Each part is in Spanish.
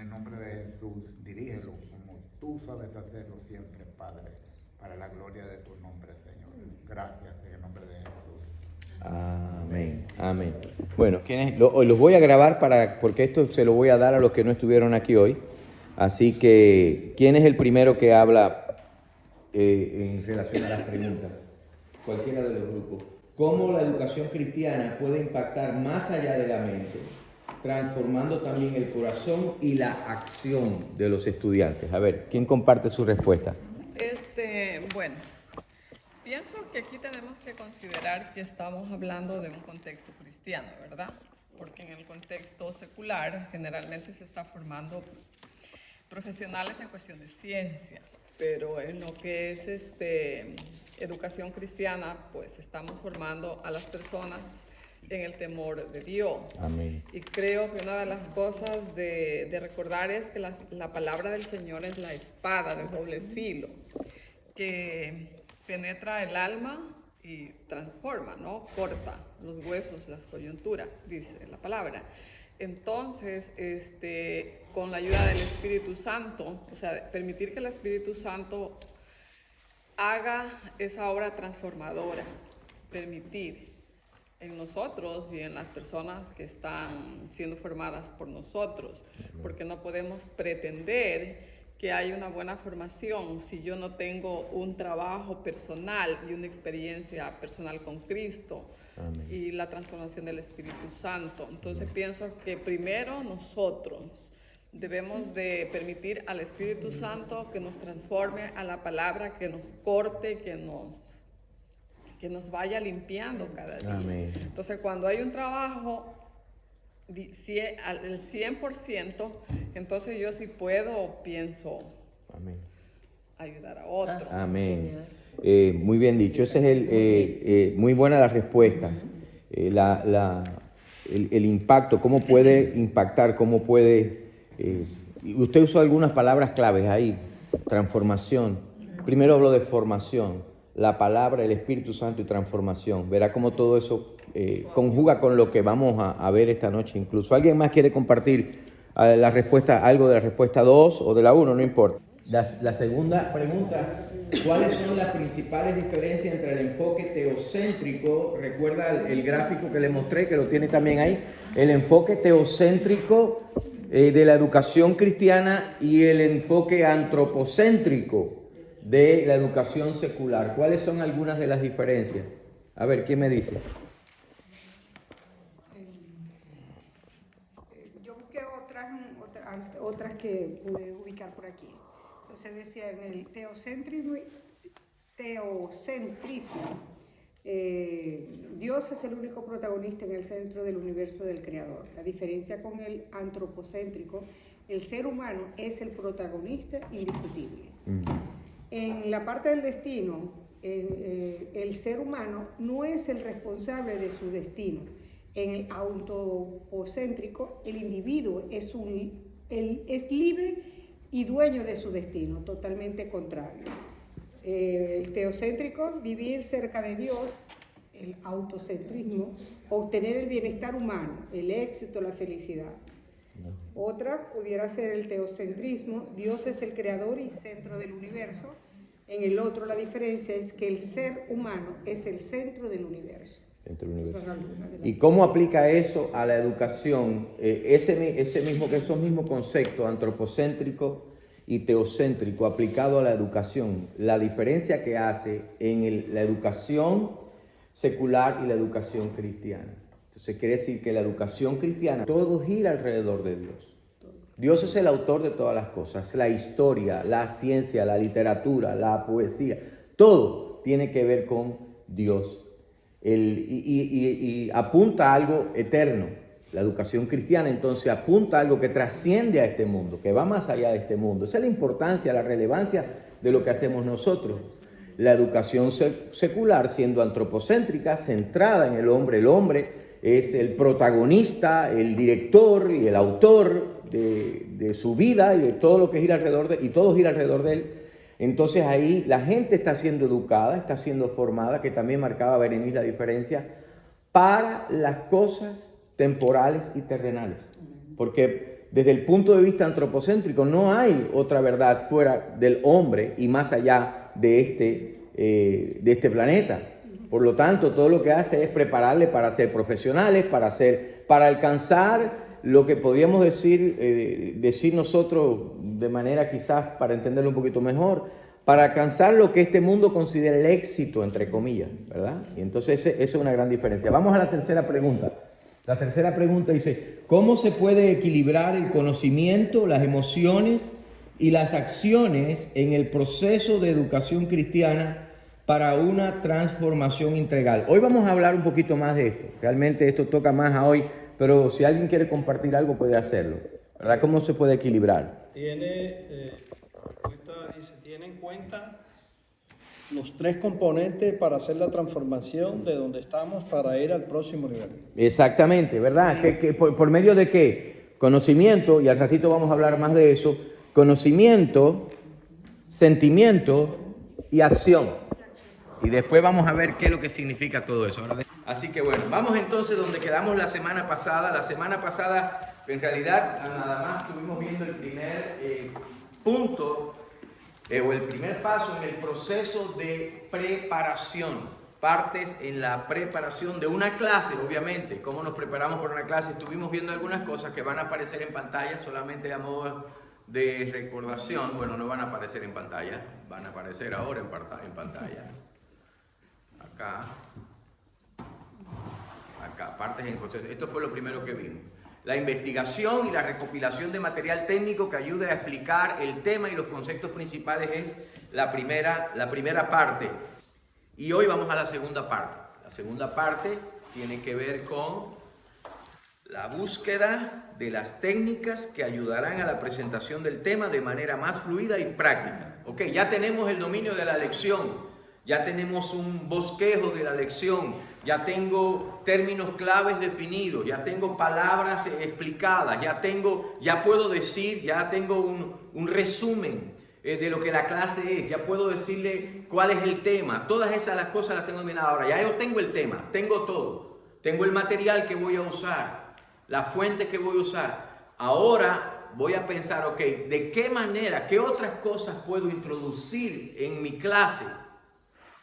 el nombre de Jesús, dirígelo como tú sabes hacerlo siempre, Padre, para la gloria de tu nombre, Señor. Gracias en el nombre de Jesús. Amén, amén. Bueno, los voy a grabar porque esto se lo voy a dar a los que no estuvieron aquí hoy. Así que, ¿quién es el primero que habla en relación a las preguntas? Cualquiera de los grupos. ¿Cómo la educación cristiana puede impactar más allá de la mente, transformando también el corazón y la acción de los estudiantes? A ver, ¿quién comparte su respuesta? Bueno, pienso que aquí tenemos que considerar que estamos hablando de un contexto cristiano, ¿verdad? Porque en el contexto secular generalmente se está formando profesionales en cuestión de ciencia, pero en lo que es educación cristiana, pues estamos formando a las personas en el temor de Dios. Amén. Y creo que una de las cosas de recordar es que la palabra del Señor es la espada de doble filo, que penetra el alma y transforma, ¿no? Corta los huesos, las coyunturas, dice la palabra. Entonces, con la ayuda del Espíritu Santo, o sea, permitir que el Espíritu Santo haga esa obra transformadora, permitir en nosotros y en las personas que están siendo formadas por nosotros, porque no podemos pretender que hay una buena formación si yo no tengo un trabajo personal y una experiencia personal con Cristo. Amén. Y la transformación del Espíritu Santo. Entonces pienso que primero nosotros debemos de permitir al Espíritu Santo que nos transforme a la palabra, que nos corte, que nos vaya limpiando cada día. Amén. Entonces cuando hay un trabajo al 100%, entonces yo sí puedo, pienso, amén, ayudar a otro. Amén. Muy bien dicho. Ese es muy buena la respuesta. El impacto, cómo puede impactar, cómo puede... usted usó algunas palabras claves ahí. Transformación. Primero hablo de formación. La palabra, el Espíritu Santo y transformación. Verá cómo todo eso conjuga con lo que vamos a ver esta noche incluso. ¿Alguien más quiere compartir la respuesta, algo de la respuesta 2 o de la 1? No importa. La segunda pregunta, ¿cuáles son las principales diferencias entre el enfoque teocéntrico? Recuerda el gráfico que le mostré, que lo tiene también ahí. El enfoque teocéntrico de la educación cristiana y el enfoque antropocéntrico de la educación secular. ¿Cuáles son algunas de las diferencias? A ver, ¿quién me dice? Yo busqué otras que pude ubicar por aquí. Entonces decía en el teocentrismo, Dios es el único protagonista en el centro del universo del Creador. La diferencia con el antropocéntrico, el ser humano es el protagonista indiscutible. En la parte del destino, el ser humano no es el responsable de su destino. En el antropocéntrico, el individuo es libre y dueño de su destino, totalmente contrario. El teocéntrico, vivir cerca de Dios. El autocentrismo, obtener el bienestar humano, el éxito, la felicidad. Otra pudiera ser el teocentrismo, Dios es el creador y centro del universo. En el otro la diferencia es que el ser humano es el centro del universo. ¿Y cómo aplica eso a la educación? Esos mismos conceptos, antropocéntrico y teocéntrico, aplicado a la educación. La diferencia que hace en la educación secular y la educación cristiana. Entonces quiere decir que la educación cristiana, todo gira alrededor de Dios. Dios es el autor de todas las cosas, la historia, la ciencia, la literatura, la poesía, todo tiene que ver con Dios. Y apunta a algo eterno. La educación cristiana entonces apunta a algo que trasciende a este mundo, que va más allá de este mundo. Esa es la importancia, la relevancia de lo que hacemos nosotros. La educación secular, siendo antropocéntrica, centrada en el hombre es el protagonista, el director y el autor de su vida y de todo lo que gira alrededor de él, y todo gira alrededor de él. Entonces ahí la gente está siendo educada, está siendo formada, que también marcaba Berenice la diferencia, para las cosas temporales y terrenales. Porque desde el punto de vista antropocéntrico no hay otra verdad fuera del hombre y más allá de este planeta. Por lo tanto, todo lo que hace es prepararle para ser profesionales, para alcanzar lo que podríamos decir nosotros de manera quizás para entenderlo un poquito mejor, para alcanzar lo que este mundo considera el éxito, entre comillas, ¿verdad? Y entonces esa es una gran diferencia. Vamos a la tercera pregunta. La tercera pregunta dice, ¿cómo se puede equilibrar el conocimiento, las emociones y las acciones en el proceso de educación cristiana para una transformación integral? Hoy vamos a hablar un poquito más de esto. Realmente esto toca más a hoy, pero si alguien quiere compartir algo puede hacerlo, ¿verdad? ¿Cómo se puede equilibrar? Tiene en cuenta los 3 componentes para hacer la transformación de donde estamos para ir al próximo nivel. Exactamente, ¿verdad? ¿Que por medio de qué? Conocimiento, y al ratito vamos a hablar más de eso, conocimiento, sentimiento y acción. Y después vamos a ver qué es lo que significa todo eso. Así que bueno, vamos entonces donde quedamos la semana pasada. La semana pasada, en realidad, nada más estuvimos viendo el primer punto, o el primer paso en el proceso de preparación. Partes en la preparación de una clase, obviamente. ¿Cómo nos preparamos para una clase? Estuvimos viendo algunas cosas que van a aparecer en pantalla, solamente a modo de recordación. Bueno, no van a aparecer en pantalla, van a aparecer ahora en pantalla. Acá, partes en proceso. Esto fue lo primero que vimos. La investigación y la recopilación de material técnico que ayude a explicar el tema y los conceptos principales es la primera parte. Y hoy vamos a la segunda parte. La segunda parte tiene que ver con la búsqueda de las técnicas que ayudarán a la presentación del tema de manera más fluida y práctica. Ok, ya tenemos el dominio de la lección. Ya tenemos un bosquejo de la lección, ya tengo términos claves definidos, ya tengo palabras explicadas, ya puedo decir, ya tengo un resumen de lo que la clase es, ya puedo decirle cuál es el tema. Todas las cosas las tengo dominadas ahora. Ya yo tengo el tema, tengo todo, tengo el material que voy a usar, la fuente que voy a usar. Ahora voy a pensar, ok, ¿de qué manera, qué otras cosas puedo introducir en mi clase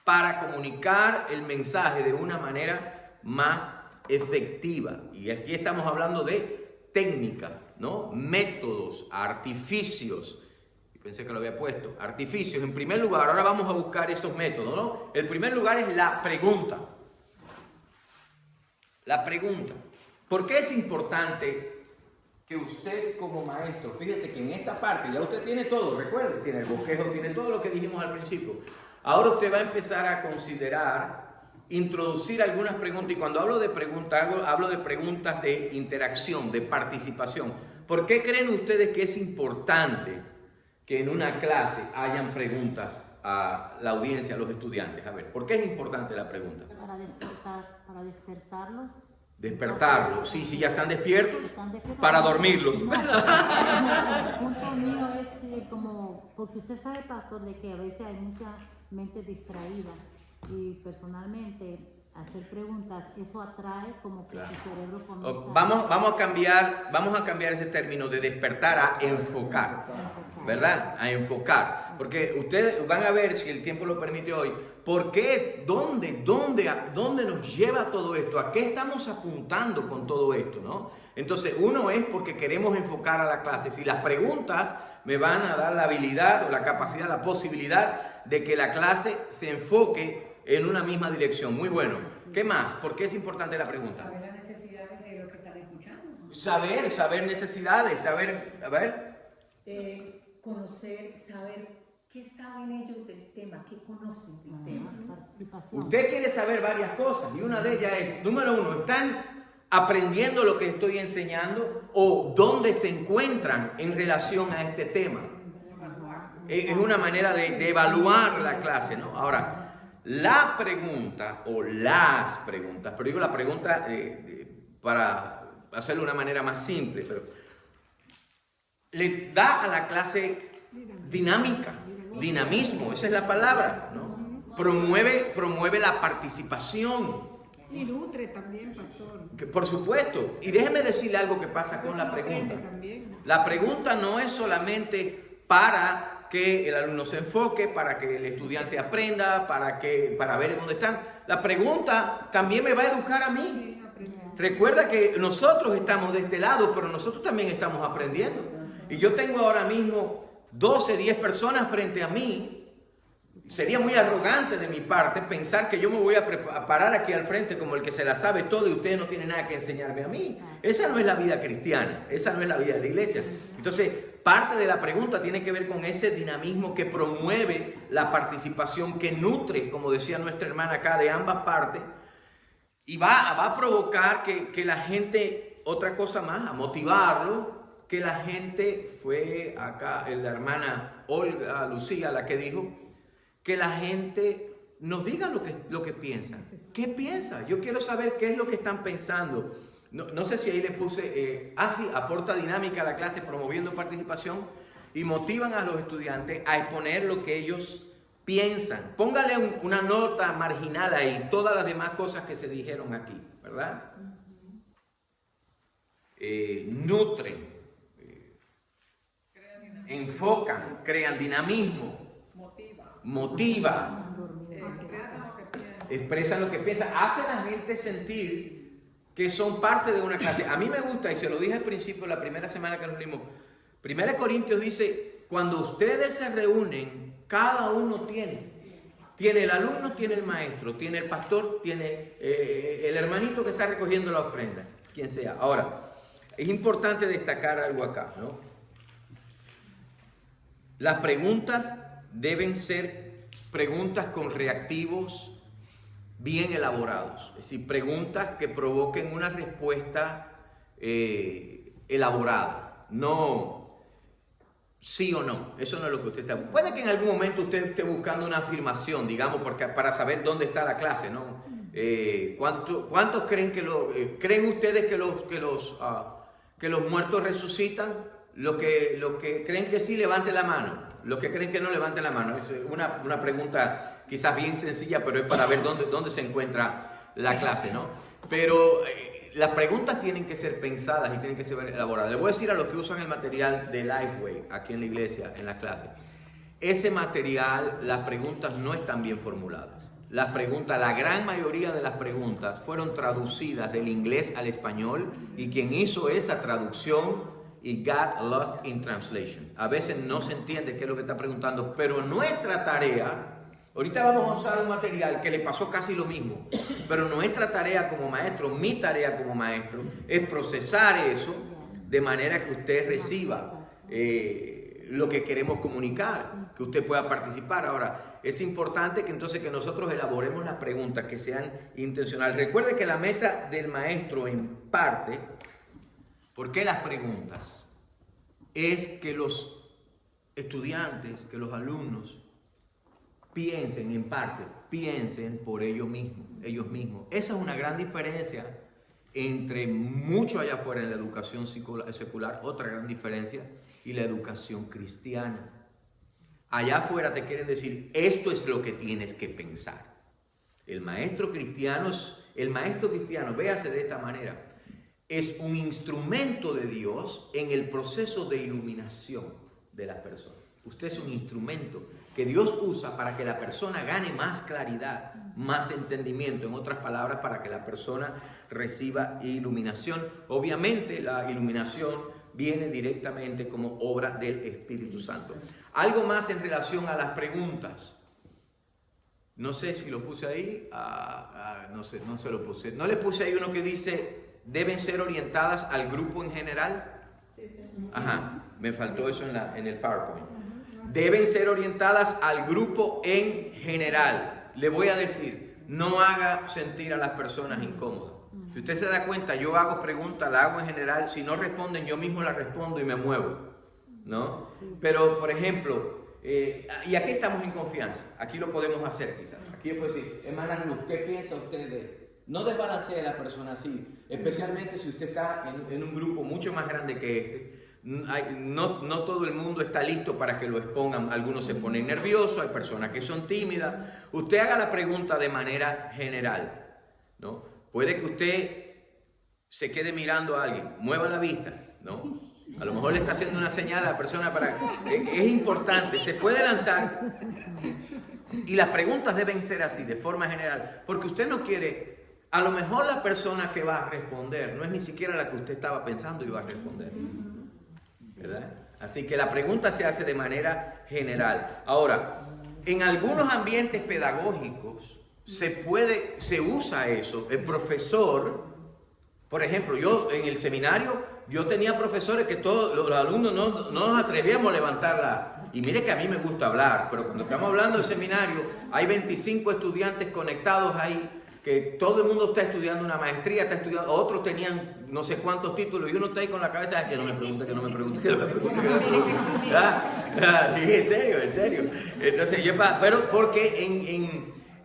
para comunicar el mensaje de una manera más efectiva? Y aquí estamos hablando de técnica, ¿no? Métodos, artificios. Pensé que lo había puesto. Artificios. En primer lugar, ahora vamos a buscar esos métodos, ¿no? El primer lugar es la pregunta. La pregunta. ¿Por qué es importante que usted como maestro, fíjese que en esta parte ya usted tiene todo, recuerde, tiene el bosquejo, tiene todo lo que dijimos al principio. Ahora usted va a empezar a considerar, introducir algunas preguntas, y cuando hablo de preguntas, hablo de preguntas de interacción, de participación. ¿Por qué creen ustedes que es importante que en una clase hayan preguntas a la audiencia, a los estudiantes? A ver, ¿por qué es importante la pregunta? Para despertarlos. Despertarlos, sí, ya están despiertos, para dormirlos. No, el punto mío es como, porque usted sabe, pastor, de que a veces hay mucha mente distraída y personalmente hacer preguntas, eso atrae como que su cerebro comienza vamos a cambiar ese término de despertar a enfocar, ¿verdad? A enfocar, porque ustedes van a ver, si el tiempo lo permite hoy, ¿por qué? ¿Dónde nos lleva todo esto? ¿A qué estamos apuntando con todo esto, no? Entonces, uno es porque queremos enfocar a la clase. Si las preguntas me van a dar la habilidad o la capacidad, la posibilidad de que la clase se enfoque en una misma dirección. Muy bueno. ¿Qué más? ¿Por qué es importante la pregunta? Saber las necesidades de lo que están escuchando. Saber necesidades, Conocer, saber qué saben ellos del tema, qué conocen del tema. participación. Usted quiere saber varias cosas y una de ellas es, número uno, ¿están aprendiendo lo que estoy enseñando o dónde se encuentran en relación a este tema? Es una manera de evaluar la clase, ¿no? Ahora, la pregunta o las preguntas, pero digo la pregunta para hacerlo de una manera más simple, pero le da a la clase dinámica, dinamismo, esa es la palabra, ¿no? Promueve la participación. Y nutre también, pastor. Por supuesto. Y déjeme decirle algo que pasa con la Eso aprende pregunta. también. La pregunta no es solamente para que el alumno se enfoque, para que el estudiante aprenda, para ver dónde están. La pregunta también me va a educar a mí. Sí, aprende. Recuerda que nosotros estamos de este lado, pero nosotros también estamos aprendiendo. Y yo tengo ahora mismo 12, 10 personas frente a mí. Sería muy arrogante de mi parte pensar que yo me voy a parar aquí al frente como el que se la sabe todo y ustedes no tienen nada que enseñarme a mí. Esa no es la vida cristiana, esa no es la vida de la iglesia. Entonces, parte de la pregunta tiene que ver con ese dinamismo que promueve la participación, que nutre, como decía nuestra hermana acá, de ambas partes. Y va a provocar que la gente, otra cosa más, a motivarlo, que la gente, fue acá la hermana Olga Lucía la que dijo, que la gente nos diga lo que piensa. ¿Qué piensa? Yo quiero saber qué es lo que están pensando. No sé si ahí le puse, así aporta dinámica a la clase promoviendo participación y motivan a los estudiantes a exponer lo que ellos piensan. Póngale una nota marginal ahí, todas las demás cosas que se dijeron aquí, ¿verdad? Nutren, enfocan, crean dinamismo, motiva, expresan lo que piensan, hacen a la gente sentir que son parte de una clase. A mí me gusta, y se lo dije al principio, la primera semana que nos vimos, 1 Corintios dice, cuando ustedes se reúnen, cada uno tiene el alumno, tiene el maestro, tiene el pastor, tiene el hermanito que está recogiendo la ofrenda, quien sea. Ahora, es importante destacar algo acá, ¿no? Las preguntas deben ser preguntas con reactivos bien elaborados, es decir, preguntas que provoquen una respuesta elaborada, no sí o no, eso no es lo que usted está buscando. Puede que en algún momento usted esté buscando una afirmación, digamos, porque, para saber dónde está la clase, ¿no? ¿Cuántos creen creen ustedes que los muertos resucitan? Los que creen que sí, levanten la mano. Los que creen que no, levanten la mano. Es una pregunta quizás bien sencilla, pero es para ver dónde se encuentra la clase, ¿no? Pero las preguntas tienen que ser pensadas y tienen que ser elaboradas. Les voy a decir a los que usan el material de Lifeway aquí en la iglesia, en la clase. Ese material, las preguntas no están bien formuladas. Las preguntas, la gran mayoría de las preguntas fueron traducidas del inglés al español y quien hizo esa traducción y got lost in translation. A veces no se entiende qué es lo que está preguntando, pero nuestra tarea, ahorita vamos a usar un material que le pasó casi lo mismo, pero nuestra tarea como maestro, mi tarea como maestro, es procesar eso de manera que usted reciba lo que queremos comunicar, que usted pueda participar. Ahora, es importante que entonces que nosotros elaboremos las preguntas que sean intencionales. Recuerde que la meta del maestro en parte, ¿por qué las preguntas? Es que los estudiantes, que los alumnos piensen en parte, piensen por ellos mismos. Esa es una gran diferencia entre mucho allá afuera en la educación secular, otra gran diferencia, y la educación cristiana. Allá afuera te quieren decir, esto es lo que tienes que pensar. El maestro cristiano, véase de esta manera, es un instrumento de Dios en el proceso de iluminación de la persona. Usted es un instrumento que Dios usa para que la persona gane más claridad, más entendimiento. En otras palabras, para que la persona reciba iluminación. Obviamente, la iluminación viene directamente como obra del Espíritu Santo. Algo más en relación a las preguntas. No sé si lo puse ahí. No se lo puse. No le puse ahí uno que dice, deben ser orientadas al grupo en general. Ajá, me faltó eso en el PowerPoint. Deben ser orientadas al grupo en general. Le voy a decir, no haga sentir a las personas incómodas. Si usted se da cuenta, yo hago preguntas, la hago en general. Si no responden, yo mismo la respondo y me muevo, ¿no? Pero, por ejemplo, y aquí estamos en confianza. Aquí lo podemos hacer, quizás. Aquí yo puedo decir, hermana Luz, ¿qué piensa usted de...? No desbalancee a la persona así, especialmente si usted está en un grupo mucho más grande que este. No todo el mundo está listo para que lo expongan. Algunos se ponen nerviosos, hay personas que son tímidas. Usted haga la pregunta de manera general, ¿no? puede que usted se quede mirando a alguien, mueva la vista, ¿no? A lo mejor le está haciendo una señal a la persona para... Es importante, se puede lanzar y las preguntas deben ser así, de forma general, porque usted no quiere... A lo mejor la persona que va a responder no es ni siquiera la que usted estaba pensando iba a responder, ¿verdad? Así que la pregunta se hace de manera general. Ahora, en algunos ambientes pedagógicos se usa eso. El profesor, por ejemplo, yo en el seminario, yo tenía profesores que todos los alumnos no nos atrevíamos a levantarla. Y mire que a mí me gusta hablar, pero cuando estamos hablando del seminario, hay 25 estudiantes conectados ahí, que todo el mundo está estudiando una maestría, está estudiando, otros tenían no sé cuántos títulos, y uno está ahí con la cabeza, que no me pregunte, que no me pregunte, que no me pregunte, que no me pregunte. Sí, en serio. Entonces, pero porque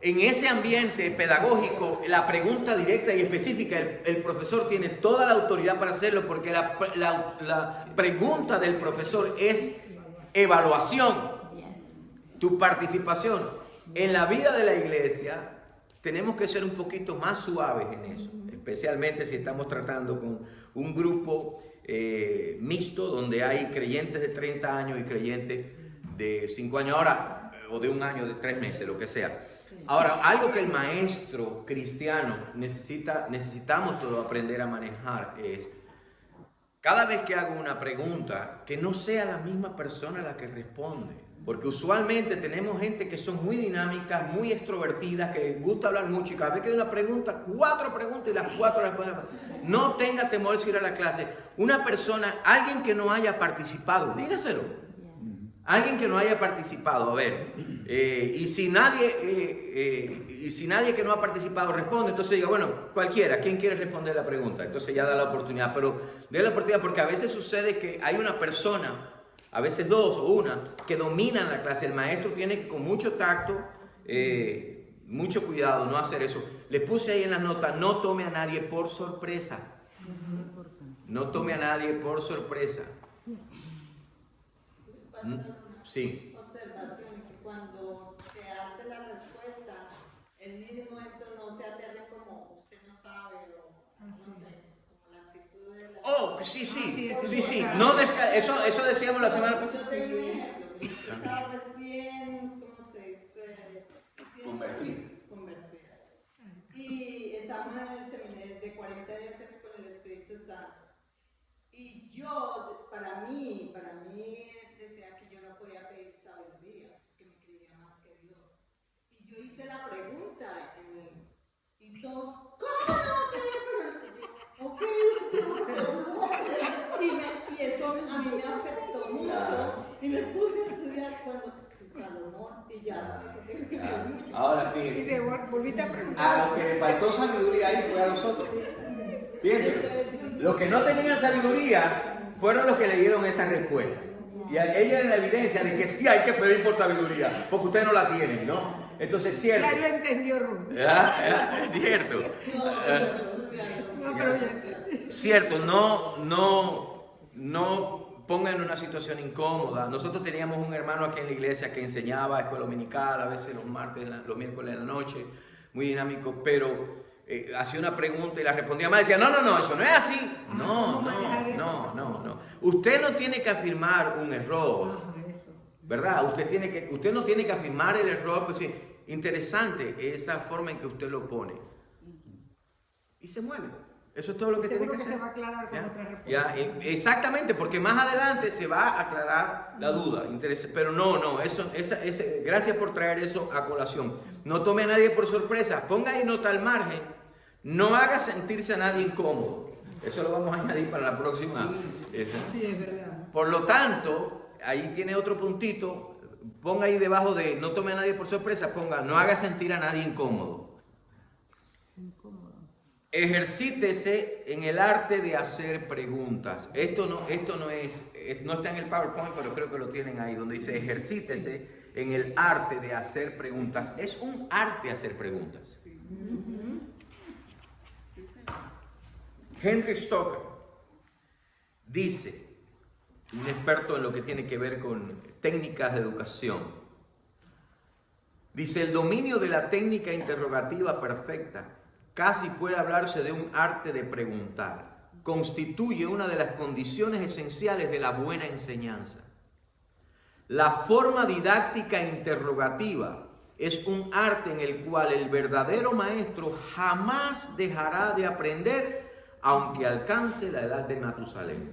en ese ambiente pedagógico, la pregunta directa y específica, el profesor tiene toda la autoridad para hacerlo, porque la pregunta del profesor es evaluación, tu participación. En la vida de la iglesia tenemos que ser un poquito más suaves en eso, especialmente si estamos tratando con un grupo mixto donde hay creyentes de 30 años y creyentes de 5 años ahora, o de 1 año, de 3 meses, lo que sea. Ahora, algo que el maestro cristiano necesitamos todos aprender a manejar es, cada vez que hago una pregunta, que no sea la misma persona la que responde. Porque usualmente tenemos gente que son muy dinámicas, muy extrovertidas, que les gusta hablar mucho, y cada vez que hay una pregunta, 4 preguntas y las 4 responden. No tenga temor de ir a la clase. Una persona, alguien que no haya participado, dígaselo. Alguien que no haya participado, a ver, y si nadie que no ha participado responde, entonces diga, bueno, cualquiera, ¿quién quiere responder la pregunta? Entonces ya da la oportunidad, pero dé la oportunidad porque a veces sucede que hay una persona, a veces 2 o 1, que dominan la clase. El maestro tiene que con mucho tacto, mucho cuidado, no hacer eso. Les puse ahí en las notas, no tome a nadie por sorpresa. No tome a nadie por sorpresa. Sí. Observación, que cuando se hace la respuesta, el mismo esto no se aterre como usted no sabe o no sé, como la actitud de la... Oh, sí. No eso decíamos la semana pasada. Yo tengo un ejemplo. Mi hija estaba recién, ¿cómo se dice? Convertida. Y estábamos en el seminario de 40 días con el Espíritu Santo. Y yo, para mí decía que yo no podía pedir sabiduría, que me creía más que Dios. Y yo hice la pregunta y todos, ¿cómo no va a pedir? Ok, y eso a mí me afectó mucho y me puse a estudiar cuando Salomón y ya sé que tengo que pedir mucho. Ahora Y fíjense, te volviste a preguntar. a lo que le faltó sabiduría ahí fue a nosotros. Fíjense, los que no tenían sabiduría fueron los que le dieron esa respuesta. Y ella es la evidencia de que sí hay que pedir por sabiduría, porque ustedes no la tienen, ¿no? Entonces es cierto. Ya lo entendió Ruth. Es cierto. No, pero ya entendí. Cierto, no pongan en una situación incómoda. Nosotros teníamos un hermano aquí en la iglesia que enseñaba escuela dominical, a veces los martes, los miércoles en la noche, muy dinámico, pero hacía una pregunta y la respondía mal, decía, no, eso no es así. No. Usted no tiene que afirmar un error, ¿verdad? Usted no tiene que afirmar el error, pues sí, interesante esa forma en que usted lo pone. Y se mueve. Eso es todo lo que tiene que hacer. Seguro que se va a aclarar con otra respuesta. Exactamente, porque más adelante se va a aclarar la duda. Pero gracias por traer eso a colación. No tome a nadie por sorpresa. Ponga ahí nota al margen. No haga sentirse a nadie incómodo. Eso lo vamos a añadir para la próxima. Sí, es verdad. Por lo tanto, ahí tiene otro puntito. Ponga ahí debajo de no tome a nadie por sorpresa. Ponga no haga sentir a nadie incómodo. Ejercítese en el arte de hacer preguntas. Esto no está en el PowerPoint, pero creo que lo tienen ahí, donde dice ejercítese en el arte de hacer preguntas. Es un arte hacer preguntas. Henry Stoker dice, un experto en lo que tiene que ver con técnicas de educación, dice, el dominio de la técnica interrogativa perfecta casi puede hablarse de un arte de preguntar. Constituye una de las condiciones esenciales de la buena enseñanza. La forma didáctica interrogativa es un arte en el cual el verdadero maestro jamás dejará de aprender, aunque alcance la edad de Matusalén.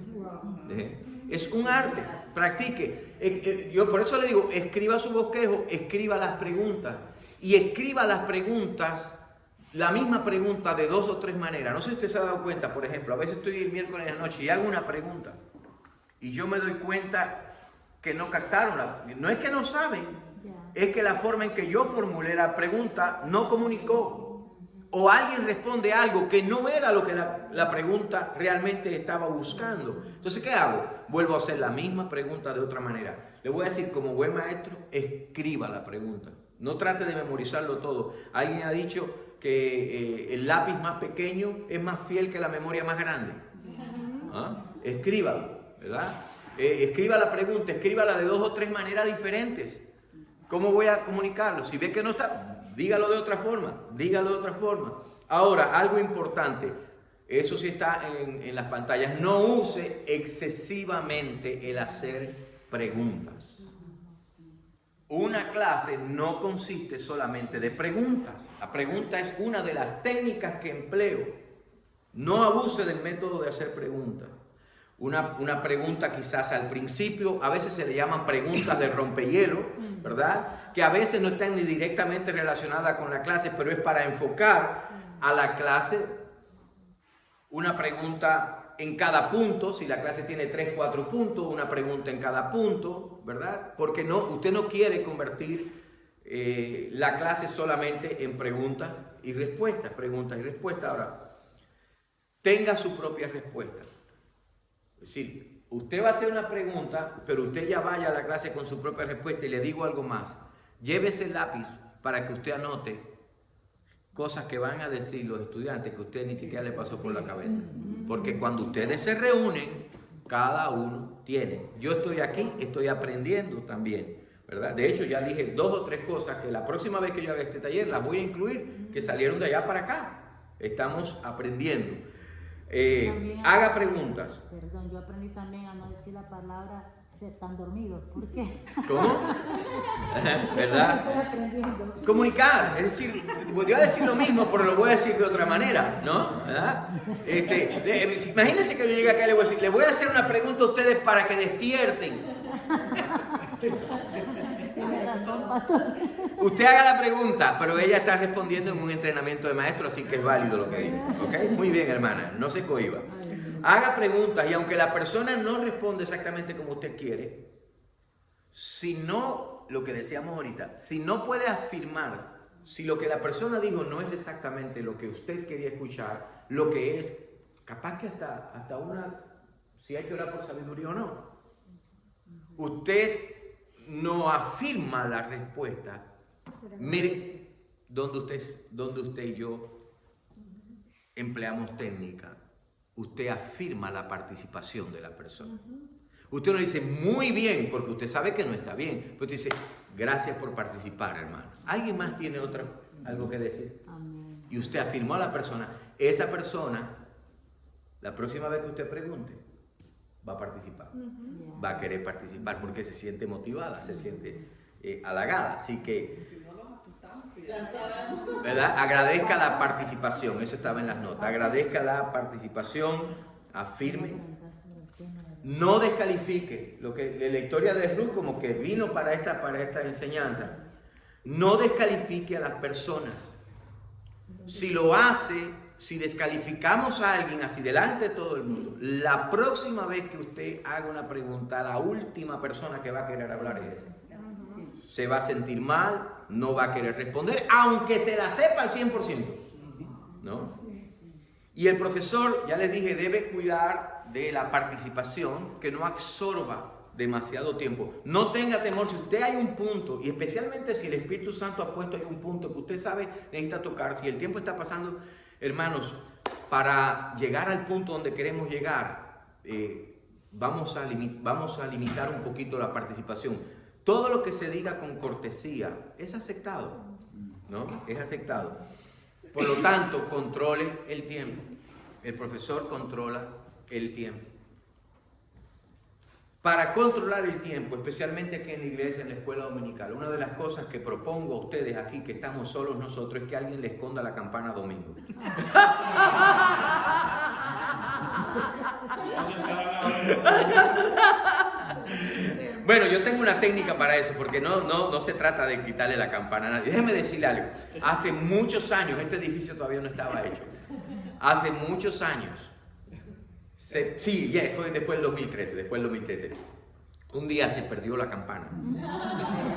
Es un arte, practique. Yo por eso le digo, escriba su bosquejo, escriba las preguntas. Y escriba las preguntas, la misma pregunta de 2 o 3 maneras. No sé si usted se ha dado cuenta, por ejemplo, a veces estoy el miércoles de la noche y hago una pregunta. Y yo me doy cuenta que no captaron. No es que no saben, es que la forma en que yo formulé la pregunta no comunicó. O alguien responde algo que no era lo que la pregunta realmente estaba buscando. Entonces, ¿qué hago? Vuelvo a hacer la misma pregunta de otra manera. Le voy a decir, como buen maestro, escriba la pregunta. No trate de memorizarlo todo. Alguien ha dicho que el lápiz más pequeño es más fiel que la memoria más grande. ¿Ah? Escríbalo, ¿verdad? Escriba la pregunta, escríbala de 2 o 3 maneras diferentes. ¿Cómo voy a comunicarlo? Si ve que no está, dígalo de otra forma, dígalo de otra forma. Ahora, algo importante, eso sí está en las pantallas, no use excesivamente el hacer preguntas. Una clase no consiste solamente de preguntas. La pregunta es una de las técnicas que empleo. No abuse del método de hacer preguntas. Una pregunta quizás al principio, a veces se le llaman preguntas de rompehielo, ¿verdad? Que a veces no están ni directamente relacionadas con la clase, pero es para enfocar a la clase. Una pregunta en cada punto, si la clase tiene 3, 4 puntos, una pregunta en cada punto, ¿verdad? Porque usted no quiere convertir la clase solamente en preguntas y respuestas, Ahora, tenga su propia respuesta. Es decir, usted va a hacer una pregunta, pero usted ya vaya a la clase con su propia respuesta. Y le digo algo más. Llévese el lápiz para que usted anote cosas que van a decir los estudiantes que usted ni siquiera le pasó por la cabeza. Porque cuando ustedes se reúnen, cada uno tiene. Yo estoy aquí, estoy aprendiendo también, ¿verdad? De hecho, ya dije 2 o 3 cosas que la próxima vez que yo haga este taller las voy a incluir, que salieron de allá para acá. Estamos aprendiendo. Haga preguntas. Perdón, yo aprendí también a no decir la palabra se están dormidos. ¿Por qué? ¿Cómo? ¿Verdad? Estoy aprendiendo. Comunicar, es decir, voy a decir lo mismo, pero lo voy a decir de otra manera, ¿no? ¿Verdad? Imagínense que yo llegue acá y le voy a hacer una pregunta a ustedes para que despierten. Tiene razón, pastor. Usted haga la pregunta, pero ella está respondiendo en un entrenamiento de maestro, así que es válido lo que dice. ¿Ok? Muy bien, hermana, no se cohiba. Haga preguntas y aunque la persona no responde exactamente como usted quiere, si no, lo que decíamos ahorita, si no puede afirmar, si lo que la persona dijo no es exactamente lo que usted quería escuchar, lo que es, capaz que hasta una, si hay que orar por sabiduría o no, usted no afirma la respuesta. Mire, donde usted y yo empleamos técnica, usted afirma la participación de la persona. Usted no dice muy bien, porque usted sabe que no está bien. Pero usted dice, gracias por participar, hermano. ¿Alguien más tiene algo que decir? Amén. Y usted afirmó a la persona. Esa persona, la próxima vez que usted pregunte, va a participar. Va a querer participar porque se siente motivada, se siente halagada. Así que, ¿verdad? Agradezca la participación. Eso estaba en las notas. Agradezca la participación, afirme. No descalifique. Lo que la historia de Ruth como que vino para esta enseñanza. No descalifique a las personas. Si lo hace, si descalificamos a alguien así delante de todo el mundo, la próxima vez que usted haga una pregunta, la última persona que va a querer hablar es esa. Se va a sentir mal, no va a querer responder, aunque se la sepa al 100%, ¿no? Y el profesor, ya les dije, debe cuidar de la participación, que no absorba demasiado tiempo. No tenga temor, si usted hay un punto, y especialmente si el Espíritu Santo ha puesto ahí un punto que usted sabe necesita tocar, si el tiempo está pasando, hermanos, para llegar al punto donde queremos llegar, vamos a limitar un poquito la participación. Todo lo que se diga con cortesía es aceptado, ¿no? Es aceptado. Por lo tanto, controle el tiempo. El profesor controla el tiempo. Para controlar el tiempo, especialmente aquí en la iglesia, en la escuela dominical, una de las cosas que propongo a ustedes aquí, que estamos solos nosotros, es que alguien le esconda la campana domingo. Bueno, yo tengo una técnica para eso, porque no se trata de quitarle la campana a nadie. Déjeme decirle algo. Hace muchos años, este edificio todavía no estaba hecho. Hace muchos años, fue después del 2013, un día se perdió la campana.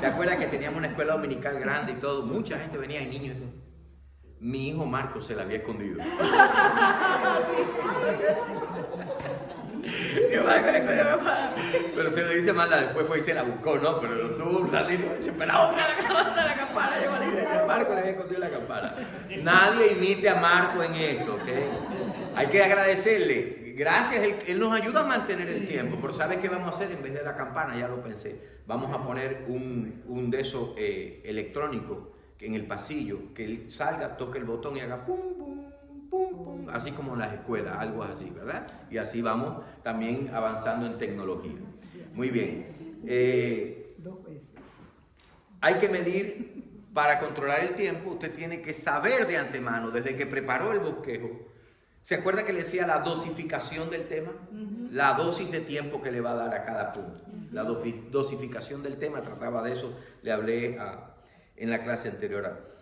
¿Te acuerdas que teníamos una escuela dominical grande y todo? Mucha gente venía y niños y todo. Mi hijo Marco se la había escondido. Pero se lo dice mal, después fue y se la buscó, ¿no? Pero lo tuvo un ratito desesperado. La campana, llegó a la iglesia. Marco le había escondido la campana. Nadie imite a Marco en esto, ¿ok? Hay que agradecerle. Gracias, él nos ayuda a mantener el tiempo. Pero ¿sabes qué vamos a hacer en vez de la campana? Ya lo pensé. Vamos a poner un de esos electrónicos en el pasillo, que él salga, toque el botón y haga pum, pum, pum, pum, así como en las escuelas, algo así, ¿verdad? Y así vamos también avanzando en tecnología. Muy bien. Hay que medir, para controlar el tiempo, usted tiene que saber de antemano, desde que preparó el bosquejo. ¿Se acuerda que le decía la dosificación del tema? La dosis de tiempo que le va a dar a cada punto. La dosificación del tema, trataba de eso, le hablé en la clase anterior.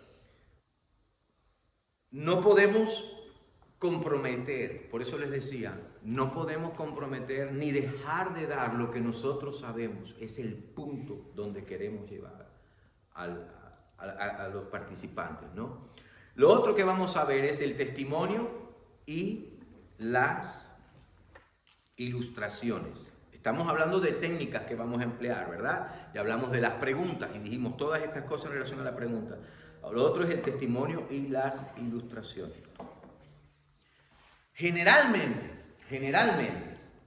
No podemos comprometer, por eso les decía, no podemos comprometer ni dejar de dar lo que nosotros sabemos. Es el punto donde queremos llevar a los participantes, ¿no? Lo otro que vamos a ver es el testimonio y las ilustraciones. Estamos hablando de técnicas que vamos a emplear, ¿verdad? Ya hablamos de las preguntas y dijimos todas estas cosas en relación a la pregunta. Lo otro es el testimonio y las ilustraciones. Generalmente,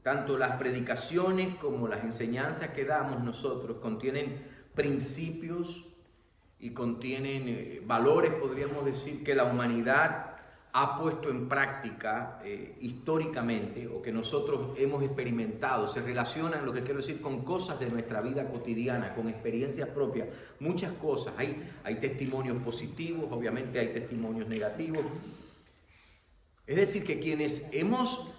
tanto las predicaciones como las enseñanzas que damos nosotros contienen principios y contienen valores, podríamos decir, que la humanidad ha puesto en práctica históricamente, o que nosotros hemos experimentado. Se relacionan, lo que quiero decir, con cosas de nuestra vida cotidiana, con experiencias propias, muchas cosas. Hay testimonios positivos, obviamente hay testimonios negativos. Es decir, que quienes hemos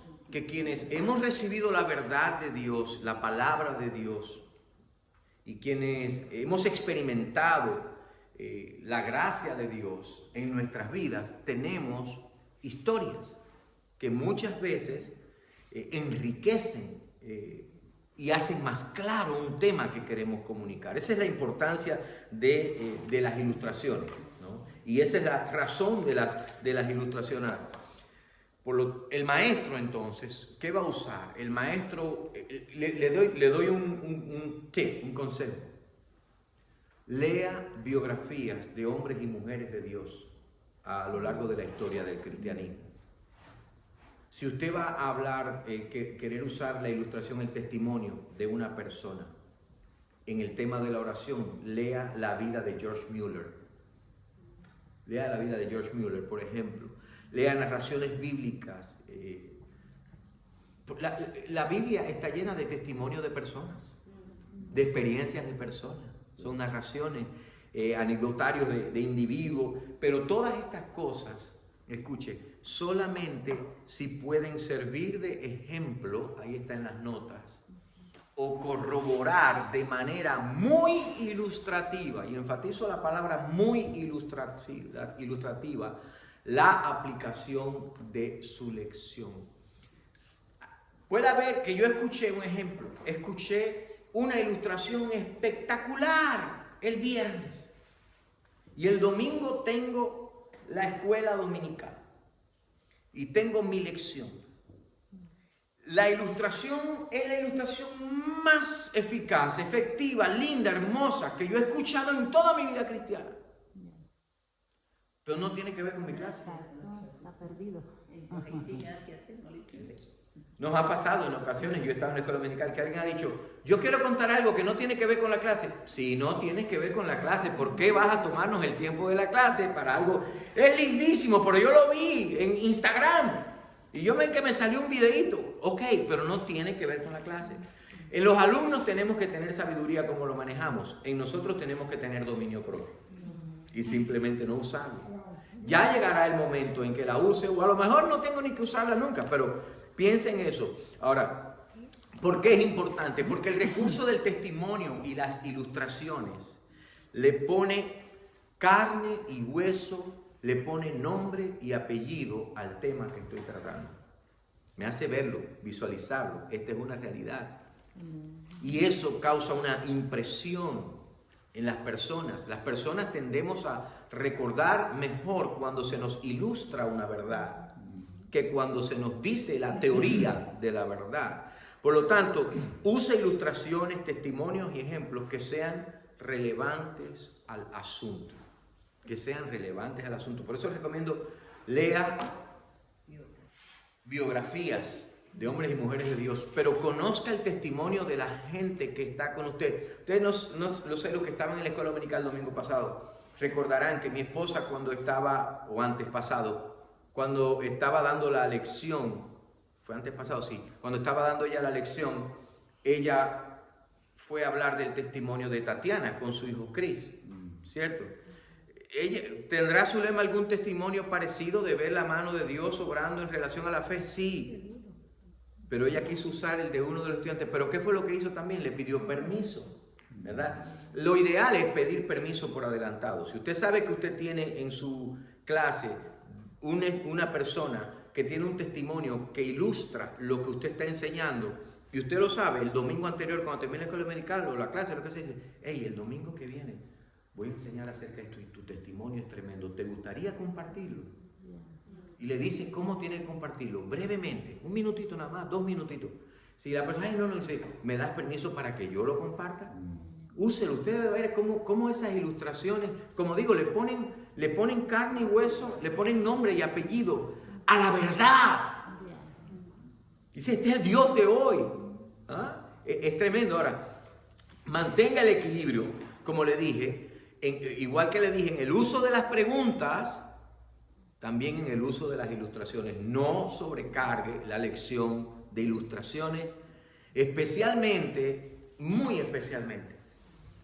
recibido la verdad de Dios, la palabra de Dios, y quienes hemos experimentado la gracia de Dios en nuestras vidas, tenemos historias que muchas veces enriquecen y hacen más claro un tema que queremos comunicar. Esa es la importancia de las ilustraciones, ¿no? Y esa es la razón de las ilustraciones. El maestro, entonces, ¿qué va a usar? El maestro, le doy un tip, un consejo. Lea biografías de hombres y mujeres de Dios a lo largo de la historia del cristianismo. Si usted va a hablar, querer usar la ilustración, el testimonio de una persona en el tema de la oración, lea la vida de George Mueller. Lea la vida de George Mueller, por ejemplo. Lea narraciones bíblicas. La Biblia está llena de testimonios de personas, de experiencias de personas. Son narraciones, anecdotarios de individuos, pero todas estas cosas, escuche, solamente si pueden servir de ejemplo, ahí está en las notas, o corroborar de manera muy ilustrativa, y enfatizo la palabra muy ilustrativa, la aplicación de su lección. Puede haber que yo escuché un ejemplo, escuché una ilustración espectacular el viernes y el domingo tengo la escuela dominical y tengo mi lección. La ilustración es la ilustración más eficaz, efectiva, linda, hermosa que yo he escuchado en toda mi vida cristiana. Pero no tiene que ver con mi clase. Está perdido. Nos ha pasado en ocasiones, yo he estado en la escuela dominical, que alguien ha dicho, yo quiero contar algo que no tiene que ver con la clase. Si no tiene que ver con la clase, ¿por qué vas a tomarnos el tiempo de la clase para algo? Es lindísimo, pero yo lo vi en Instagram y yo ven que me salió un videíto. Ok, pero no tiene que ver con la clase. En los alumnos tenemos que tener sabiduría como lo manejamos. En nosotros tenemos que tener dominio propio y simplemente no usarlo. Ya llegará el momento en que la use, o a lo mejor no tengo ni que usarla nunca, pero piensa en eso. Ahora, ¿por qué es importante? Porque el recurso del testimonio y las ilustraciones le pone carne y hueso, le pone nombre y apellido al tema que estoy tratando. Me hace verlo, visualizarlo. Esta es una realidad. Y eso causa una impresión en las personas. Las personas tendemos a recordar mejor cuando se nos ilustra una verdad que cuando se nos dice la teoría de la verdad. Por lo tanto, usa ilustraciones, testimonios y ejemplos que sean relevantes al asunto. Que sean relevantes al asunto. Por eso les recomiendo, lea biografías de hombres y mujeres de Dios, pero conozca el testimonio de la gente que está con usted. Ustedes no sé, los que estaban en la escuela dominical el domingo pasado, recordarán que mi esposa cuando estaba, o antes pasado, cuando estaba dando la lección, fue antes pasado, sí, cuando estaba dando ya la lección, ella fue a hablar del testimonio de Tatiana con su hijo Chris, ¿cierto? ¿Tendrá Zulema algún testimonio parecido de ver la mano de Dios obrando en relación a la fe? Sí. Pero ella quiso usar el de uno de los estudiantes. ¿Pero qué fue lo que hizo también? Le pidió permiso, ¿verdad? Lo ideal es pedir permiso por adelantado. Si usted sabe que usted tiene en su clase una persona que tiene un testimonio que ilustra lo que usted está enseñando, y usted lo sabe, el domingo anterior cuando termine la escuela dominical o la clase, lo que sea, dice, hey, el domingo que viene voy a enseñar acerca de esto y tu testimonio es tremendo, ¿te gustaría compartirlo? Y le dice cómo tiene que compartirlo, brevemente, un minutito nada más, 2 minutitos. Si la persona no dice, ¿me das permiso para que yo lo comparta? Úselo, usted debe ver cómo esas ilustraciones, como digo, le ponen carne y hueso, le ponen nombre y apellido a la verdad. Dice, este es el Dios de hoy. ¿Ah? Es tremendo. Ahora, mantenga el equilibrio, como le dije, igual que le dije, en el uso de las preguntas, también en el uso de las ilustraciones. No sobrecargue la lección de ilustraciones, especialmente, muy especialmente,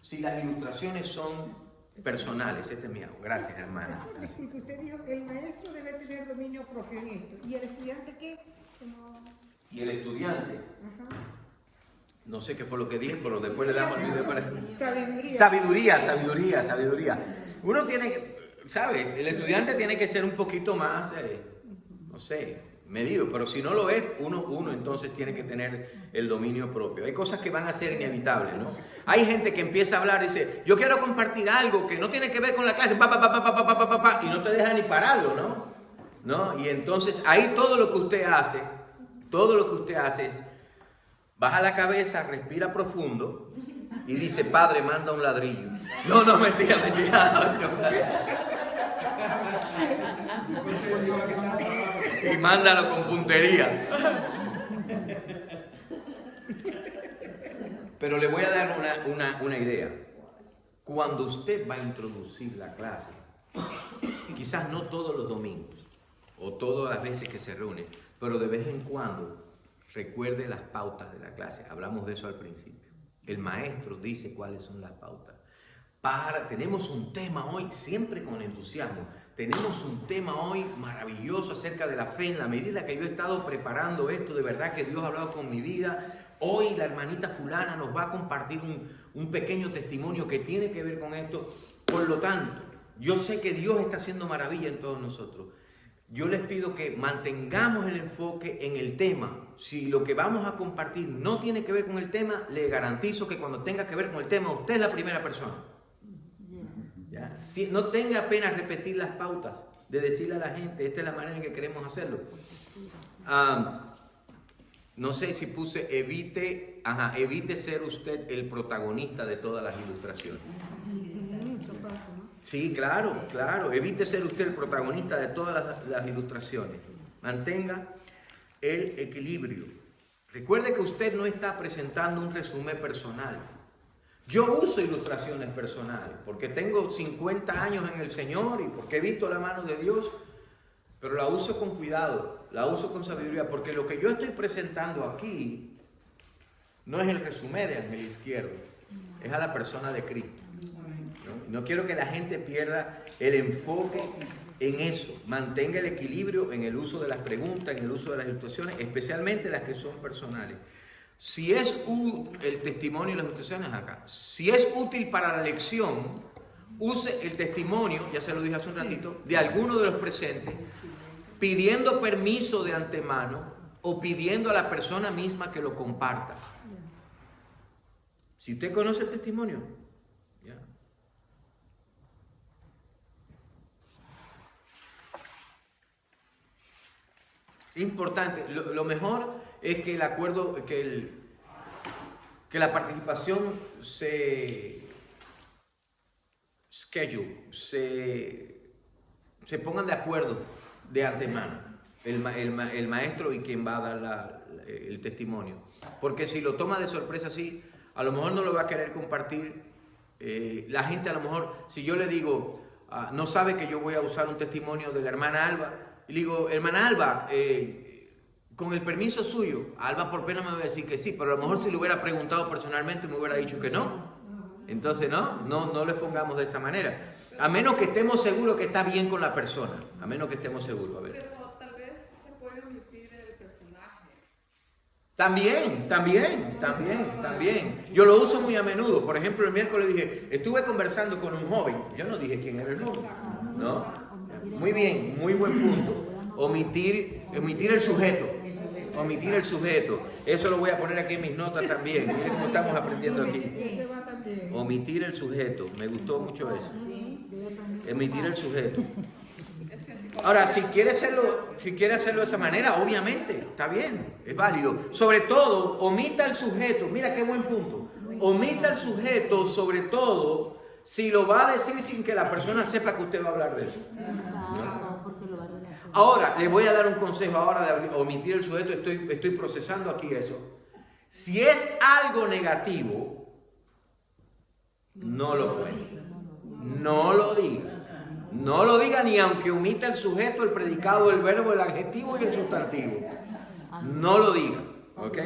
si las ilustraciones son personales. Este es mío. Gracias, hermana. Disculpe, usted dijo que el maestro debe tener dominio propio en esto. ¿Y el estudiante qué? Y el estudiante, Ajá. no sé qué fue lo que dije, pero después le damos el video para... Sabiduría. Sabiduría. Uno tiene que, ¿sabe? El estudiante tiene que ser un poquito más, no sé, medido, pero si no lo es, uno entonces tiene que tener el dominio propio. Hay cosas que van a ser inevitables, ¿no? Hay gente que empieza a hablar y dice, yo quiero compartir algo que no tiene que ver con la clase, y no te deja ni pararlo, ¿no? Y entonces ahí todo lo que usted hace es, baja la cabeza, respira profundo y dice, Padre, manda un ladrillo. No, mentira. Y mándalo con puntería. Pero le voy a dar una idea. Cuando usted va a introducir la clase, quizás no todos los domingos o todas las veces que se reúne, pero de vez en cuando recuerde las pautas de la clase. Hablamos de eso al principio. El maestro dice cuáles son las pautas. Tenemos un tema hoy, siempre con entusiasmo, tenemos un tema hoy maravilloso acerca de la fe. En la medida que yo he estado preparando esto, de verdad que Dios ha hablado con mi vida. Hoy la hermanita fulana nos va a compartir un pequeño testimonio que tiene que ver con esto. Por lo tanto, yo sé que Dios está haciendo maravilla en todos nosotros. Yo les pido que mantengamos el enfoque en el tema. Si lo que vamos a compartir no tiene que ver con el tema, le garantizo que cuando tenga que ver con el tema, usted es la primera persona. ¿Ya? Si, no tenga pena repetir las pautas, de decirle a la gente, esta es la manera en que queremos hacerlo. No sé si puse evite ser usted el protagonista de todas las ilustraciones. Eso pasa, ¿no? Sí, claro, evite ser usted el protagonista de todas las ilustraciones. Mantenga el equilibrio. Recuerde que usted no está presentando un resumen personal. Yo uso ilustraciones personales porque tengo 50 años en el Señor y porque he visto la mano de Dios, pero la uso con cuidado, la uso con sabiduría, porque lo que yo estoy presentando aquí no es el resumen de Ángel Izquierdo, es a la persona de Cristo. No quiero que la gente pierda el enfoque en eso. Mantenga el equilibrio en el uso de las preguntas, en el uso de las ilustraciones, especialmente las que son personales. Si es el testimonio y las ilustraciones acá, si es útil para la lección, use el testimonio, ya se lo dije hace un ratito, de alguno de los presentes, pidiendo permiso de antemano o pidiendo a la persona misma que lo comparta. Si usted conoce el testimonio, ya. Importante, lo mejor es que el acuerdo, que la participación se pongan de acuerdo de antemano, el maestro y quien va a dar el testimonio. Porque si lo toma de sorpresa así, a lo mejor no lo va a querer compartir. La gente a lo mejor, si yo le digo, no sabe que yo voy a usar un testimonio de la hermana Alba, y le digo, hermana Alba, con el permiso suyo, Alba por pena me va a decir que sí, pero a lo mejor si le hubiera preguntado personalmente me hubiera dicho que no. Entonces no les pongamos de esa manera. A menos que estemos seguros que está bien con la persona. A menos que estemos seguros. A ver. Pero tal vez se puede omitir el personaje. También. Yo lo uso muy a menudo. Por ejemplo, el miércoles dije, estuve conversando con un joven. Yo no dije quién era el joven, ¿no? Muy bien, muy buen punto. Omitir el sujeto. Omitir el sujeto. Eso lo voy a poner aquí en mis notas también. Miren cómo estamos aprendiendo aquí. Omitir el sujeto. Me gustó mucho eso. Omitir el sujeto. Ahora, si quiere hacerlo de esa manera, obviamente, está bien, es válido. Sobre todo, omita el sujeto. Mira qué buen punto. Omita el sujeto, sobre todo, si lo va a decir sin que la persona sepa que usted va a hablar de eso. Ahora, le voy a dar un consejo ahora de omitir el sujeto. Estoy procesando aquí eso. Si es algo negativo, no lo cuente. No lo diga. No lo diga ni aunque omita el sujeto, el predicado, el verbo, el adjetivo y el sustantivo. No lo diga. ¿Ok?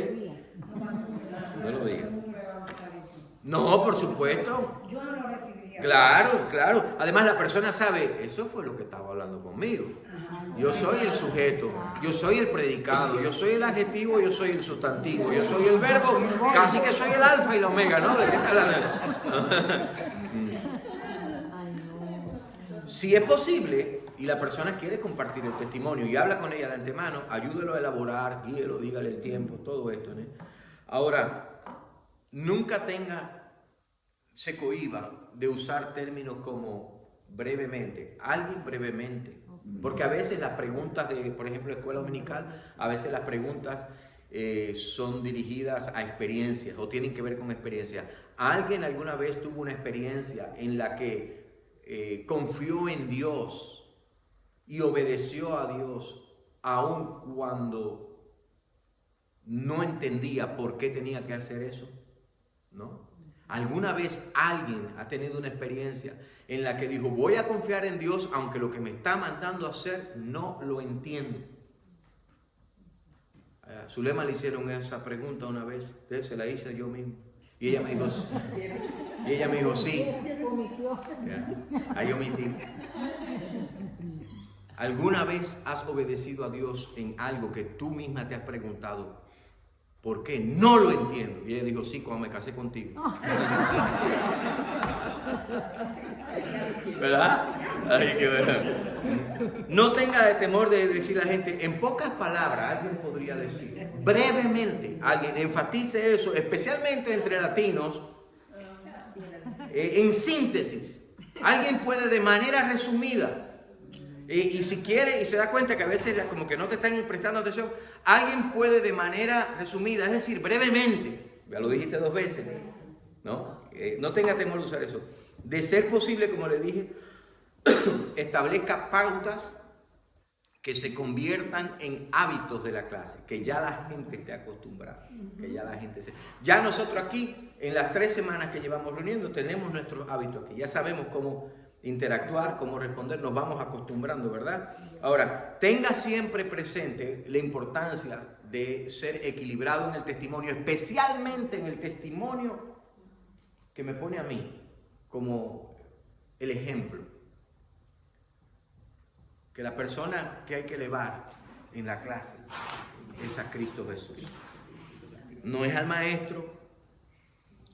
No lo diga. No, por supuesto. Yo no lo recibiría. Claro. Además, la persona sabe, eso fue lo que estaba hablando conmigo. Yo soy el sujeto, yo soy el predicado, yo soy el adjetivo, yo soy el sustantivo, yo soy el verbo, casi que soy el alfa y el omega, ¿no? ¿De qué está hablando? Si es posible y la persona quiere compartir el testimonio y habla con ella de antemano, ayúdelo a elaborar, guíelo, dígale el tiempo, todo esto, ¿no? Ahora, nunca se cohíba de usar términos como brevemente, alguien brevemente, porque a veces las preguntas de, por ejemplo, escuela dominical, a veces las preguntas son dirigidas a experiencias o tienen que ver con experiencias. ¿Alguien alguna vez tuvo una experiencia en la que confió en Dios y obedeció a Dios aun cuando no entendía por qué tenía que hacer eso? ¿No? ¿Alguna vez alguien ha tenido una experiencia en la que dijo, voy a confiar en Dios aunque lo que me está mandando a hacer no lo entiendo? A Zulema le hicieron esa pregunta una vez, se la hice yo mismo. Y ella me dijo, sí. Ahí omití. ¿Alguna vez has obedecido a Dios en algo que tú misma te has preguntado? ¿Por qué? No lo entiendo. Y ella dijo, sí, cuando me casé contigo. ¿Verdad? Ay, qué verdad. No tenga de temor de decir a la gente, en pocas palabras, alguien podría decir, brevemente, alguien enfatice eso, especialmente entre latinos, en síntesis. Alguien puede de manera resumida, y si quiere y se da cuenta que a veces como que no te están prestando atención, alguien puede de manera resumida, es decir, brevemente, ya lo dijiste 2 veces, ¿no? No tenga temor de usar eso. De ser posible, como le dije, establezca pautas que se conviertan en hábitos de la clase, que ya la gente esté acostumbrada, que ya la gente se... Ya nosotros aquí, en las 3 semanas que llevamos reuniendo, tenemos nuestros hábitos aquí, ya sabemos cómo interactuar, cómo responder, nos vamos acostumbrando, ¿verdad? Ahora, tenga siempre presente la importancia de ser equilibrado en el testimonio, especialmente en el testimonio que me pone a mí como el ejemplo. Que la persona que hay que elevar en la clase es a Cristo Jesús. No es al maestro,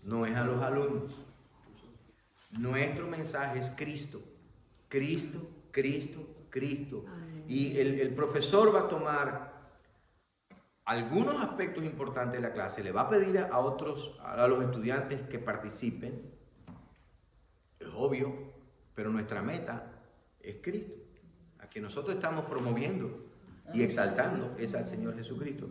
no es a los alumnos. Nuestro mensaje es Cristo. Cristo, Cristo, Cristo. Y el profesor va a tomar algunos aspectos importantes de la clase, le va a pedir a los estudiantes que participen. Es obvio, pero nuestra meta es Cristo. A quien nosotros estamos promoviendo y exaltando es al Señor Jesucristo.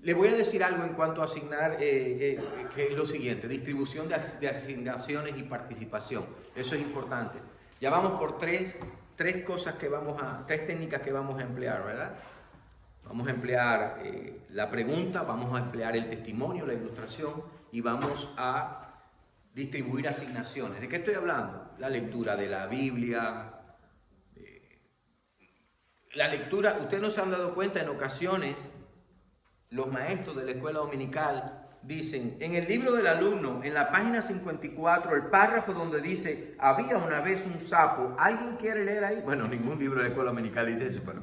Le voy a decir algo en cuanto a asignar, que es lo siguiente, distribución de asignaciones y participación. Eso es importante. Ya vamos por tres técnicas que vamos a emplear, ¿verdad? Vamos a emplear la pregunta, vamos a emplear el testimonio, la ilustración y vamos a distribuir asignaciones. ¿De qué estoy hablando? La lectura de la Biblia. La lectura, ustedes no se han dado cuenta, en ocasiones los maestros de la escuela dominical dicen, en el libro del alumno, en la página 54, el párrafo donde dice, había una vez un sapo, ¿alguien quiere leer ahí? Bueno, ningún libro de la escuela dominical dice eso, pero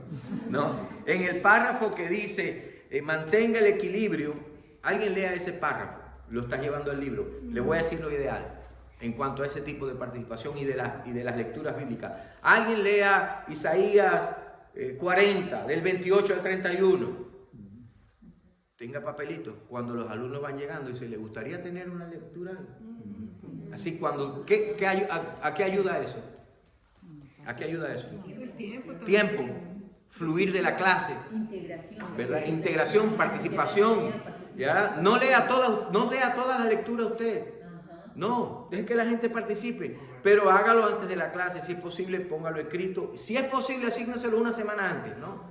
no. En el párrafo que dice, mantenga el equilibrio, alguien lea ese párrafo, lo está llevando al libro. Le voy a decir lo ideal en cuanto a ese tipo de participación y de las lecturas bíblicas. Alguien lea Isaías 40, del 28 al 31. Tenga papelito. Cuando los alumnos van llegando y se les gustaría tener una lectura. Así cuando, ¿a qué ayuda eso? ¿A qué ayuda eso? Tiempo. Fluir de la clase. Integración. ¿Verdad? Integración, participación. ¿Ya? No lea todas las lecturas usted. No, deje que la gente participe, pero hágalo antes de la clase, si es posible, póngalo escrito. Si es posible, asígnaselo una semana antes, ¿no?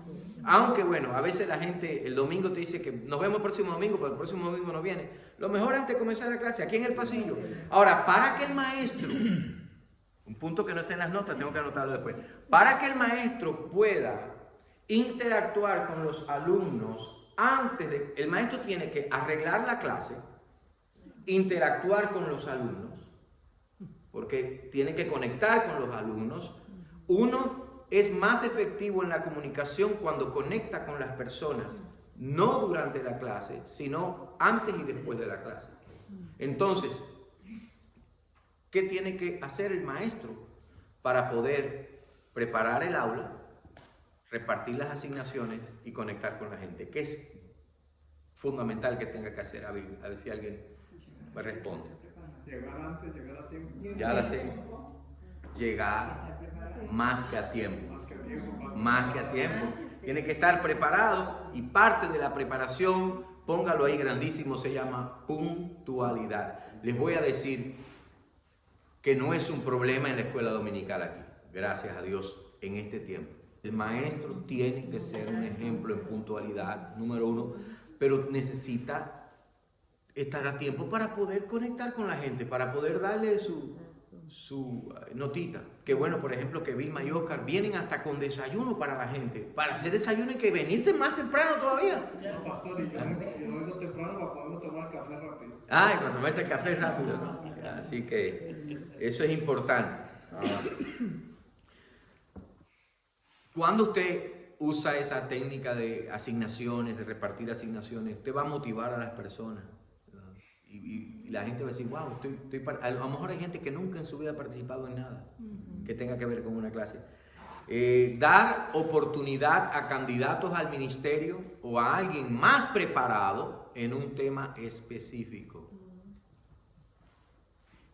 Aunque bueno, a veces la gente el domingo te dice que nos vemos el próximo domingo, pero el próximo domingo no viene. Lo mejor antes de comenzar la clase, aquí en el pasillo. Ahora, para que el maestro, un punto que no está en las notas, tengo que anotarlo después, para que el maestro pueda interactuar con los alumnos el maestro tiene que arreglar la clase, interactuar con los alumnos, porque tiene que conectar con los alumnos. Uno es más efectivo en la comunicación cuando conecta con las personas, no durante la clase, sino antes y después de la clase. Entonces, ¿qué tiene que hacer el maestro para poder preparar el aula, repartir las asignaciones y conectar con la gente? ¿Qué es fundamental que tenga que hacer? A ver si alguien me responde. Llegar antes, llegar a tiempo. Ya la sé. Llegar más que a tiempo. Más que a tiempo. Tiene que estar preparado y parte de la preparación, póngalo ahí grandísimo, se llama puntualidad. Les voy a decir que no es un problema en la escuela dominical aquí, gracias a Dios, en este tiempo. El maestro tiene que ser un ejemplo en puntualidad, número uno, pero necesita estar a tiempo para poder conectar con la gente, para poder darle su notita. Que bueno, por ejemplo, que Vilma y Oscar vienen hasta con desayuno para la gente. Para hacer desayuno hay que venirte más temprano todavía. No, pastor, y yo vengo temprano para poder tomar café rápido. Ah, y para tomarse el café rápido, ¿no? Así que eso es importante. Cuando usted usa esa técnica de asignaciones, de repartir asignaciones, usted va a motivar a las personas. Y la gente va a decir, wow, a lo mejor hay gente que nunca en su vida ha participado en nada que tenga que ver con una clase. Dar oportunidad a candidatos al ministerio o a alguien más preparado en un tema específico.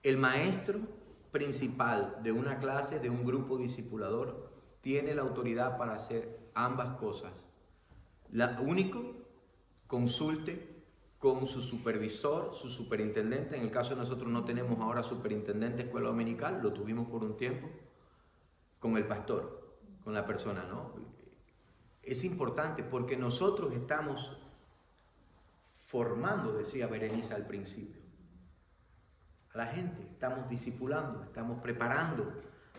El maestro principal de una clase, de un grupo discipulador, tiene la autoridad para hacer ambas cosas. Único, consulte con su supervisor, su superintendente. En el caso de nosotros no tenemos ahora superintendente de escuela dominical, lo tuvimos por un tiempo, con el pastor, con la persona, ¿no? es importante porque nosotros estamos formando, decía Berenice al principio, a la gente, estamos discipulando, estamos preparando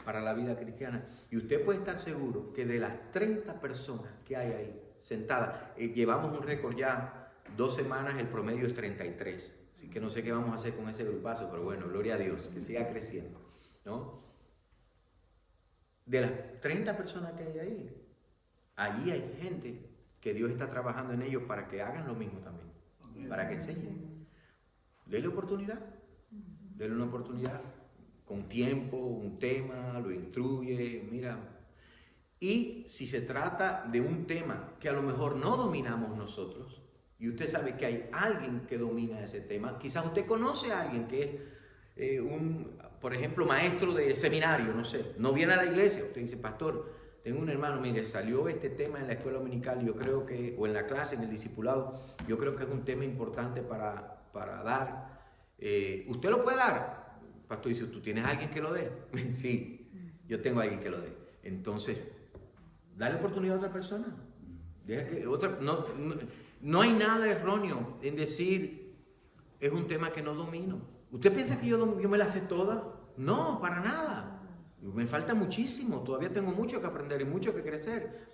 para la vida cristiana. Y usted puede estar seguro que de las 30 personas que hay ahí sentadas, llevamos un récord ya, 2 semanas, el promedio es 33. Así que no sé qué vamos a hacer con ese grupazo, pero bueno, gloria a Dios, que siga creciendo, ¿no? De las 30 personas que hay ahí, allí hay gente que Dios está trabajando en ellos para que hagan lo mismo también, para que enseñen. Dele oportunidad, dele una oportunidad, con tiempo, un tema, lo instruye, mira. Y si se trata de un tema que a lo mejor no dominamos nosotros, y usted sabe que hay alguien que domina ese tema, quizás usted conoce a alguien que es por ejemplo, maestro de seminario, no sé, no viene a la iglesia, usted dice, pastor, tengo un hermano, mire, salió este tema en la escuela dominical, yo creo que, o en la clase, en el discipulado, yo creo que es un tema importante para dar. ¿Usted lo puede dar? Pastor dice, ¿tú tienes a alguien que lo dé? Sí, yo tengo a alguien que lo dé. Entonces, dale oportunidad a otra persona. Deja que otra, no hay nada erróneo en decir, es un tema que no domino. ¿Usted piensa que yo me la sé toda? No, para nada. Me falta muchísimo, todavía tengo mucho que aprender y mucho que crecer.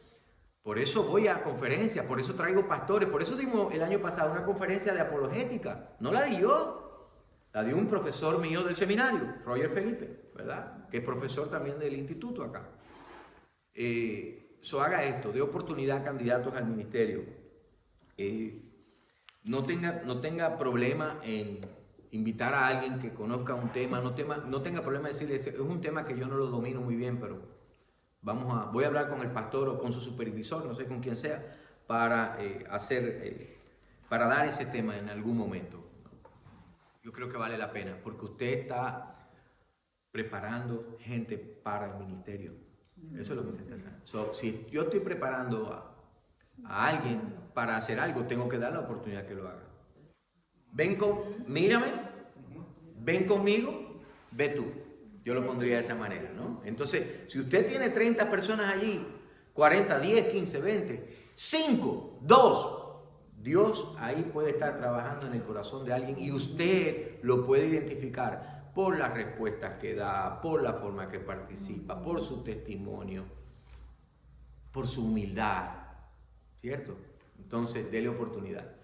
Por eso voy a conferencias, por eso traigo pastores, por eso dimos el año pasado una conferencia de apologética. No la di yo, la dio un profesor mío del seminario, Roger Felipe, ¿verdad? Que es profesor también del instituto acá. Haga esto, dé oportunidad a candidatos al ministerio. No tenga problema en invitar a alguien que conozca un tema, no tenga problema en decirle, es un tema que yo no lo domino muy bien, pero voy a hablar con el pastor o con su supervisor, no sé con quién sea, para dar ese tema en algún momento. Yo creo que vale la pena, porque usted está preparando gente para el ministerio. Eso es lo que usted está haciendo. Si yo estoy preparando a alguien para hacer algo, tengo que dar la oportunidad que lo haga. Mírame, ven conmigo, ve tú. Yo lo pondría de esa manera, ¿no? Entonces, si usted tiene 30 personas allí, 40, 10, 15, 20, 5, 2, Dios ahí puede estar trabajando en el corazón de alguien y usted lo puede identificar por las respuestas que da, por la forma que participa, por su testimonio, por su humildad, ¿cierto? Entonces, dele oportunidad.